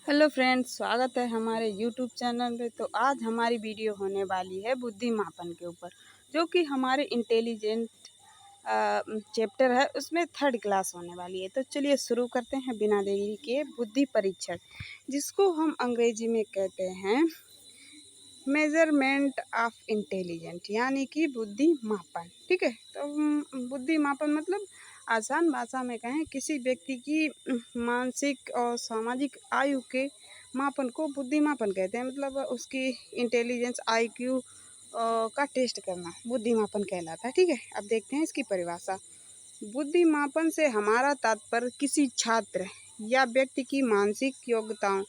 Hello friends, स्वागत है हमारे यूट्यूब चैनल में। तो आज हमारी वीडियो होने वाली है बुद्धि मापन के ऊपर, जो कि हमारे इंटेलिजेंट चैप्टर है, उसमें थर्ड क्लास होने वाली है। तो चलिए शुरू करते हैं बिना देरी के। बुद्धि परीक्षण, जिसको हम अंग्रेजी में कहते हैं मेजरमेंट ऑफ इंटेलिजेंट, यानी कि बुद्धि मापन। ठीक है, तो बुद्धि मापन मतलब आसान भाषा में कहें, किसी व्यक्ति की मानसिक और सामाजिक आयु के मापन को बुद्धि मापन कहते हैं। मतलब उसकी इंटेलिजेंस आईक्यू का टेस्ट करना बुद्धि मापन कहलाता है। ठीक है, अब देखते हैं इसकी परिभाषा। बुद्धि मापन से हमारा तात्पर्य किसी छात्र या व्यक्ति की मानसिक योग्यताओं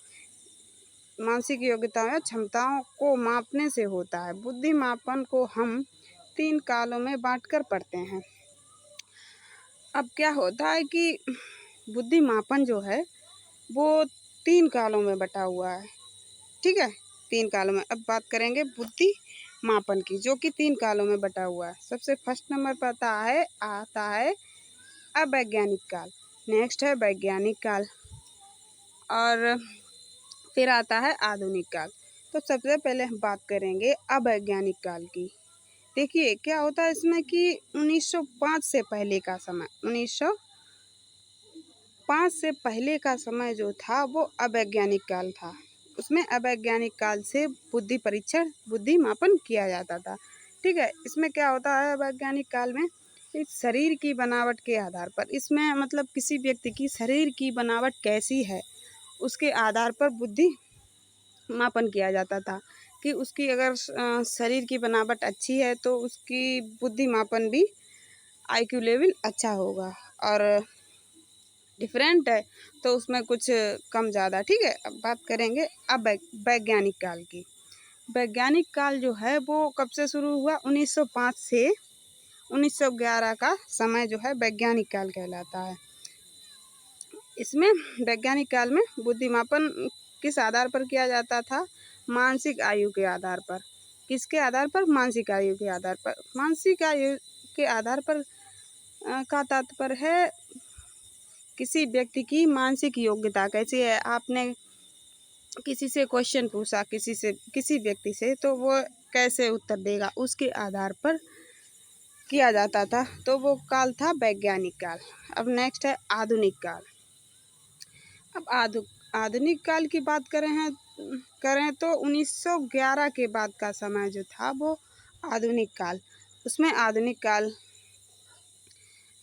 या क्षमताओं को मापने से होता है। बुद्धि मापन को हम 3 कालों में बांटकर पढ़ते हैं। अब क्या होता है कि बुद्धि मापन जो है वो 3 कालों में बटा हुआ है। ठीक है, 3 कालों में। अब बात करेंगे बुद्धि मापन की, जो कि 3 कालों में बटा हुआ है। सबसे फर्स्ट नंबर पर आता है अवैज्ञानिक काल, नेक्स्ट है वैज्ञानिक काल, और फिर आता है आधुनिक काल। तो सबसे पहले हम बात करेंगे अवैज्ञानिक काल की। देखिए क्या होता है इसमें कि 1905 से पहले का समय, 1905 से पहले का समय जो था वो अवैज्ञानिक काल था। उसमें अवैज्ञानिक काल से बुद्धि परीक्षण, बुद्धि मापन किया जाता था। ठीक है, इसमें क्या होता है अवैज्ञानिक काल में, इस शरीर की बनावट के आधार पर, इसमें मतलब किसी व्यक्ति की शरीर की बनावट कैसी है उसके आधार पर बुद्धि मापन किया जाता था। कि उसकी अगर शरीर की बनावट अच्छी है तो उसकी बुद्धि मापन भी आईक्यू लेवल अच्छा होगा, और डिफरेंट है तो उसमें कुछ कम ज़्यादा। ठीक है, अब बात करेंगे अब वैज्ञानिक काल की। वैज्ञानिक काल जो है वो कब से शुरू हुआ, 1905 से 1911 का समय जो है वैज्ञानिक काल कहलाता है। इसमें वैज्ञानिक काल में बुद्धि मापन किस आधार पर किया जाता था, मानसिक आयु के आधार पर। किसके आधार पर, मानसिक आयु के आधार पर। मानसिक आयु के आधार पर का तात्पर्य है किसी व्यक्ति की मानसिक योग्यता कैसी है। आपने किसी से क्वेश्चन पूछा, किसी व्यक्ति से, तो वो कैसे उत्तर देगा उसके आधार पर किया जाता था। तो वो काल था वैज्ञानिक काल। अब नेक्स्ट है आधुनिक काल। अब आधुनिक काल की बात करें तो 1911 के बाद का समय जो था वो आधुनिक काल। उसमें आधुनिक काल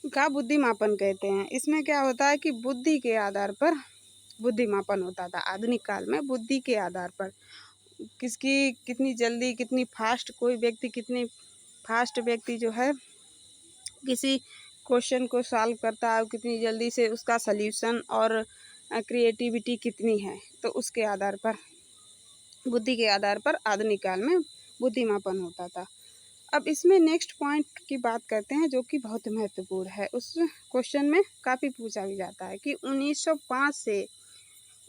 का बुद्धि मापन कहते हैं। इसमें क्या होता है कि बुद्धि के आधार पर बुद्धि मापन होता था। आधुनिक काल में बुद्धि के आधार पर किसकी कितनी जल्दी, कितनी फास्ट, कोई व्यक्ति कितनी फास्ट व्यक्ति जो है किसी क्वेश्चन को सॉल्व करता है, कितनी जल्दी से उसका सल्यूशन और क्रिएटिविटी कितनी है, तो उसके आधार पर, बुद्धि के आधार पर आधुनिक काल में बुद्धि मापन होता था। अब इसमें नेक्स्ट पॉइंट की बात करते हैं, जो कि बहुत महत्वपूर्ण है। उस क्वेश्चन में काफ़ी पूछा भी जाता है कि 1905 से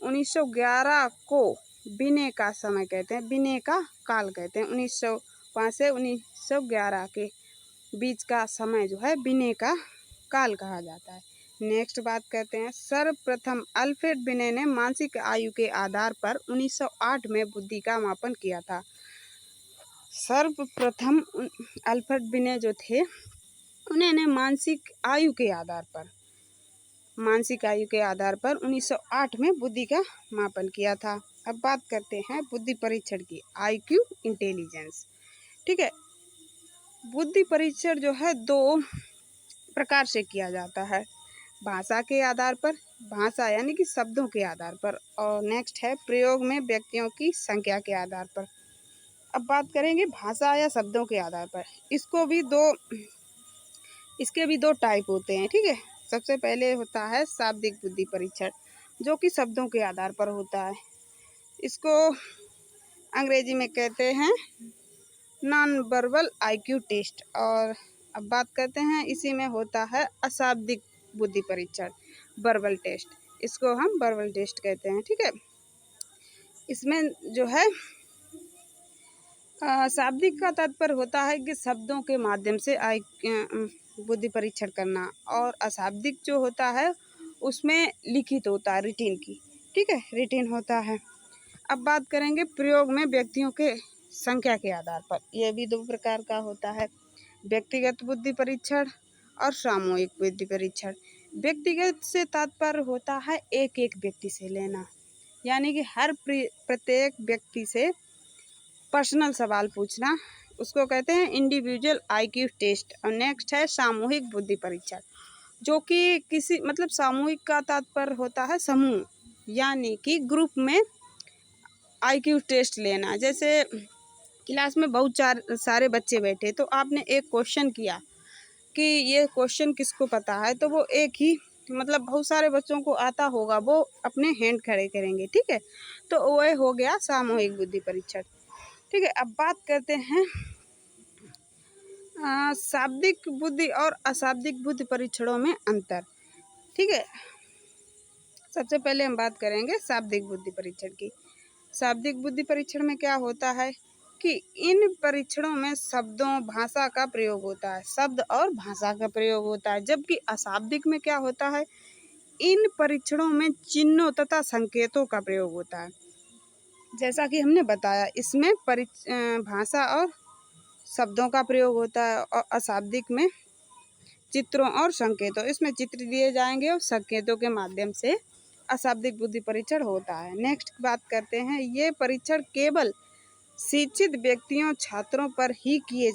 1911 को विनय का समय कहते हैं, विनय का काल कहते हैं। 1905 से 1911 के बीच का समय जो है विनय का काल कहा जाता है। नेक्स्ट बात करते हैं, सर्वप्रथम अल्फ्रेड बिने ने मानसिक आयु के आधार पर 1908 में बुद्धि का मापन किया था। सर्वप्रथम अल्फ्रेड बिने जो थे, उन्होंने मानसिक आयु के आधार पर 1908 में बुद्धि का मापन किया था। अब बात करते हैं बुद्धि परीक्षण की, आईक्यू इंटेलिजेंस। ठीक है, बुद्धि परीक्षण जो है 2 प्रकार से किया जाता है, भाषा के आधार पर, भाषा यानी कि शब्दों के आधार पर, और नेक्स्ट है प्रयोग में व्यक्तियों की संख्या के आधार पर। अब बात करेंगे भाषा या शब्दों के आधार पर। इसके भी दो टाइप होते हैं। ठीक है, सबसे पहले होता है शाब्दिक बुद्धि परीक्षण, जो कि शब्दों के आधार पर होता है। इसको अंग्रेजी में कहते हैं नॉन वर्बल आईक्यू टेस्ट। और अब बात करते हैं, इसी में होता है अशाब्दिक बुद्धि परीक्षण, वर्बल टेस्ट। इसको हम वर्बल टेस्ट कहते हैं। ठीक है, इसमें जो है शाब्दिक का तात्पर्य होता है कि शब्दों के माध्यम से बुद्धि परीक्षण करना, और अशाब्दिक जो होता है उसमें लिखित होता है, रिटिन की। ठीक है, रिटेन होता है। अब बात करेंगे प्रयोग में व्यक्तियों के संख्या के आधार पर। यह भी दो प्रकार का होता है, व्यक्तिगत बुद्धि परीक्षण और सामूहिक बुद्धि परीक्षण। व्यक्तिगत से तात्पर्य होता है एक एक व्यक्ति से लेना, यानी कि हर प्रत्येक व्यक्ति से पर्सनल सवाल पूछना, उसको कहते हैं इंडिविजुअल आईक्यू टेस्ट। और नेक्स्ट है सामूहिक बुद्धि परीक्षण, जो कि किसी मतलब सामूहिक का तात्पर्य होता है समूह, यानी कि ग्रुप में आईक्यू टेस्ट लेना। जैसे क्लास में बहुत सारे बच्चे बैठे, तो आपने एक क्वेश्चन किया कि ये क्वेश्चन किसको पता है, तो वो एक ही मतलब बहुत सारे बच्चों को आता होगा, वो अपने हैंड खड़े करेंगे, ठीक है। तो वह हो गया सामूहिक बुद्धि परीक्षण, ठीक है। अब बात करते हैं शाब्दिक बुद्धि और अशाब्दिक बुद्धि परीक्षणों में अंतर, ठीक है। सबसे पहले हम बात करेंगे शाब्दिक बुद्धि परीक्षण की। शाब्दिक बुद्धि परीक्षण में क्या होता है कि इन परीक्षणों में शब्दों भाषा का प्रयोग होता है, शब्द और भाषा का प्रयोग होता है। जबकि अशाब्दिक में क्या होता है, इन परीक्षणों में चिन्हों तथा संकेतों का प्रयोग होता है। जैसा कि हमने बताया, इसमें भाषा और शब्दों का प्रयोग होता है, और अशाब्दिक में चित्रों और संकेतों, इसमें चित्र दिए जाएंगे और संकेतों के माध्यम से अशाब्दिक बुद्धि परीक्षण होता है। नेक्स्ट बात करते हैं, ये परीक्षण केवल शिक्षित व्यक्तियों छात्रों पर ही किए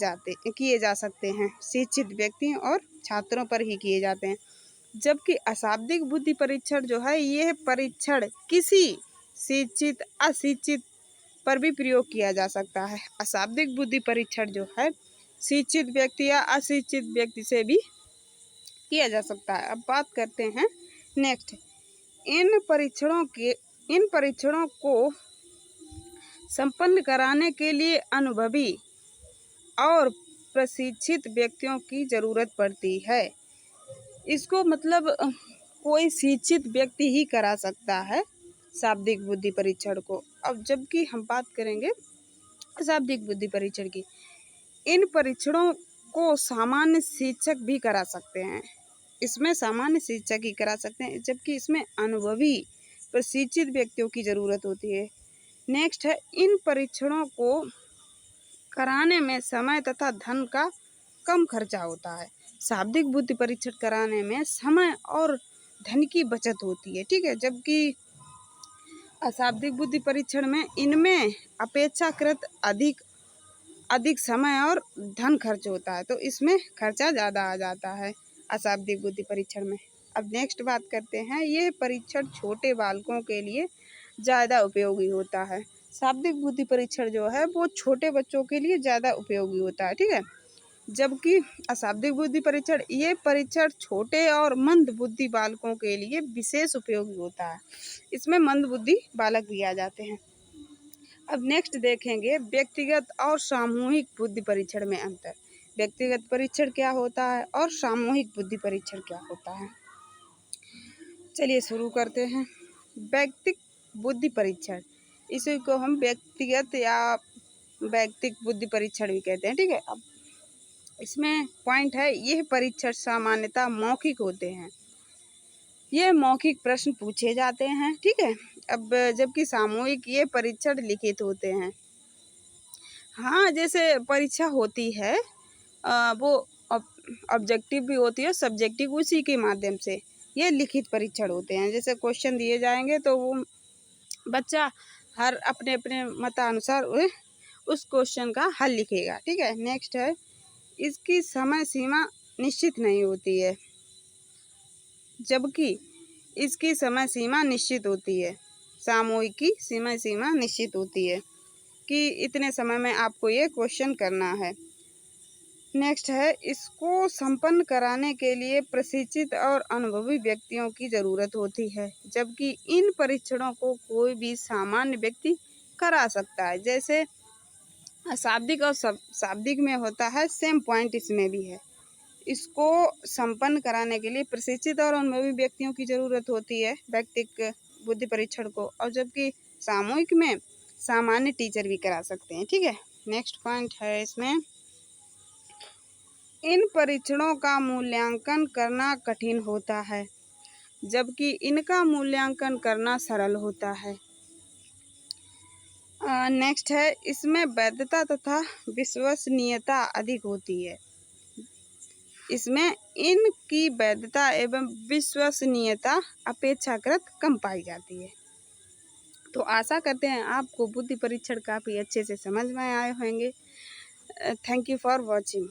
जा सकते हैं, शिक्षित व्यक्तियों और छात्रों पर ही किए जाते हैं। जबकि अशाब्दिक बुद्धि परीक्षण जो है, यह परीक्षण किसी शिक्षित अशिक्षित पर भी प्रयोग किया जा सकता है। अशाब्दिक बुद्धि परीक्षण जो है शिक्षित व्यक्ति या अशिक्षित व्यक्ति से भी किया जा सकता है। अब बात करते हैं नेक्स्ट, इन परीक्षणों को संपन्न कराने के लिए अनुभवी और प्रशिक्षित व्यक्तियों की जरूरत पड़ती है। इसको मतलब कोई शिक्षित व्यक्ति ही करा सकता है शाब्दिक बुद्धि परीक्षण को। अब जबकि हम बात करेंगे अशाब्दिक बुद्धि परीक्षण की, इन परीक्षणों को सामान्य शिक्षक भी करा सकते हैं, इसमें सामान्य शिक्षक ही करा सकते हैं, जबकि इसमें अनुभवी प्रशिक्षित व्यक्तियों की ज़रूरत होती है। नेक्स्ट है, इन परीक्षणों को कराने में समय तथा धन का कम खर्चा होता है। शाब्दिक बुद्धि परीक्षण कराने में समय और धन की बचत होती है, ठीक है। जबकि अशाब्दिक बुद्धि परीक्षण में इनमें अपेक्षाकृत अधिक समय और धन खर्च होता है, तो इसमें खर्चा ज़्यादा आ जाता है अशाब्दिक बुद्धि परीक्षण में। अब नेक्स्ट बात करते हैं, ये परीक्षण छोटे बालकों के लिए ज़्यादा उपयोगी होता है। शाब्दिक बुद्धि परीक्षण जो है वो छोटे बच्चों के लिए ज़्यादा उपयोगी होता है, ठीक है। जबकि अशाब्दिक बुद्धि परीक्षण, ये परीक्षण छोटे और मंद बुद्धि बालकों के लिए विशेष उपयोगी होता है, इसमें मंद बुद्धि बालक भी आ जाते हैं। अब नेक्स्ट देखेंगे व्यक्तिगत और सामूहिक बुद्धि परीक्षण में अंतर। व्यक्तिगत परीक्षण क्या होता है और सामूहिक बुद्धि परीक्षण क्या होता है। चलिए शुरू करते हैं। व्यक्तिक बुद्धि परीक्षण, इसी को हम व्यक्तिगत या वैयक्तिक बुद्धि परीक्षण भी कहते हैं, ठीक है। अब इसमें पॉइंट है, यह परीक्षण सामान्यतः मौखिक होते हैं, ये मौखिक प्रश्न पूछे जाते हैं, ठीक है। अब जबकि सामूहिक ये परीक्षण लिखित होते हैं। हाँ, जैसे परीक्षा होती है वो ऑब्जेक्टिव भी होती है, सब्जेक्टिव, उसी के माध्यम से ये लिखित परीक्षण होते हैं। जैसे क्वेश्चन दिए जाएंगे तो वो बच्चा हर अपने अपने मतानुसार उस क्वेश्चन का हल लिखेगा, ठीक है। नेक्स्ट है, इसकी समय सीमा निश्चित नहीं होती है, जबकि इसकी समय सीमा निश्चित होती है। सामूहिक की समय सीमा निश्चित होती है कि इतने समय में आपको ये क्वेश्चन करना है। नेक्स्ट है, इसको संपन्न कराने के लिए प्रशिक्षित और अनुभवी व्यक्तियों की ज़रूरत होती है, जबकि इन परीक्षणों को कोई भी सामान्य व्यक्ति करा सकता है। जैसे शाब्दिक और शाब्दिक में होता है, सेम पॉइंट इसमें भी है। इसको संपन्न कराने के लिए प्रशिक्षित और अनुभवी व्यक्तियों की ज़रूरत होती है, व्यक्तिक बुद्धि परीक्षण को, और जबकि सामूहिक में सामान्य टीचर भी करा सकते हैं, ठीक है। नेक्स्ट पॉइंट है इसमें, इन परीक्षणों का मूल्यांकन करना कठिन होता है। जबकि इनका मूल्यांकन करना सरल होता है। नेक्स्ट है, इसमें वैधता तथा विश्वसनीयता अधिक होती है। इसमें इनकी वैधता एवं विश्वसनीयता अपेक्षाकृत कम पाई जाती है। तो आशा करते हैं आपको बुद्धि परीक्षण काफ़ी अच्छे से समझ में आए होंगे। Thank you for watching.